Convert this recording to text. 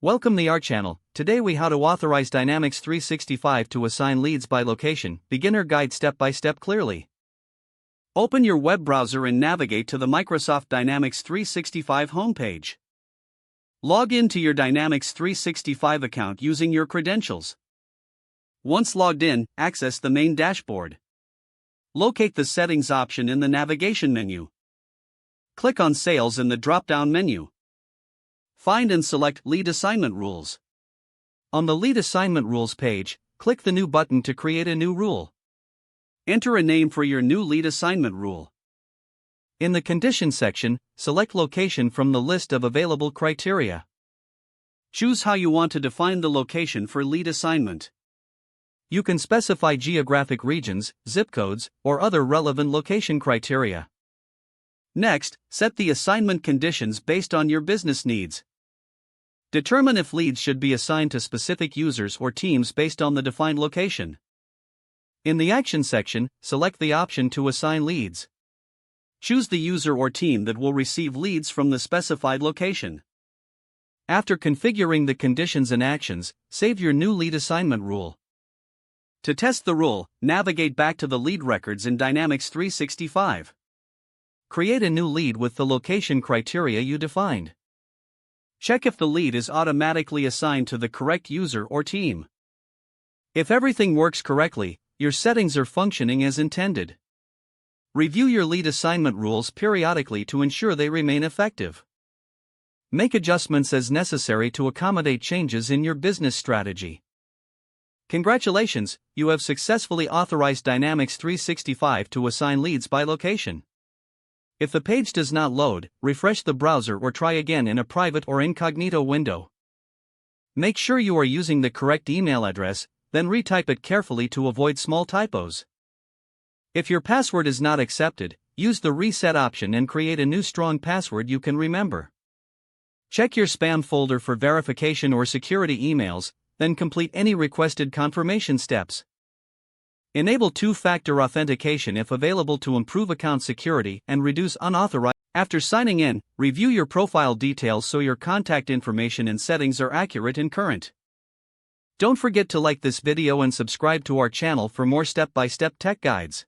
Welcome to our channel. Today we how to authorize Dynamics 365 to assign leads by location. Beginner guide step by step clearly. Open your web browser and navigate to the Microsoft Dynamics 365 homepage. Log in to your Dynamics 365 account using your credentials. Once logged in, access the main dashboard. Locate the Settings option in the navigation menu. Click on Sales in the drop-down menu. Find and select Lead Assignment Rules. On the Lead Assignment Rules page, click the New button to create a new rule. Enter a name for your new lead assignment rule. In the Conditions section, select Location from the list of available criteria. Choose how you want to define the location for lead assignment. You can specify geographic regions, zip codes, or other relevant location criteria. Next, set the assignment conditions based on your business needs. Determine if leads should be assigned to specific users or teams based on the defined location. In the Action section, select the option to assign leads. Choose the user or team that will receive leads from the specified location. After configuring the conditions and actions, save your new lead assignment rule. To test the rule, navigate back to the lead records in Dynamics 365. Create a new lead with the location criteria you defined. Check if the lead is automatically assigned to the correct user or team. If everything works correctly, your settings are functioning as intended. Review your lead assignment rules periodically to ensure they remain effective. Make adjustments as necessary to accommodate changes in your business strategy. Congratulations, you have successfully authorized Dynamics 365 to assign leads by location. If the page does not load, refresh the browser or try again in a private or incognito window. Make sure you are using the correct email address, then retype it carefully to avoid small typos. If your password is not accepted, use the reset option and create a new strong password you can remember. Check your spam folder for verification or security emails, then complete any requested confirmation steps. Enable two-factor authentication if available to improve account security and reduce unauthorized. After signing in, review your profile details so your contact information and settings are accurate and current. Don't forget to like this video and subscribe to our channel for more step-by-step tech guides.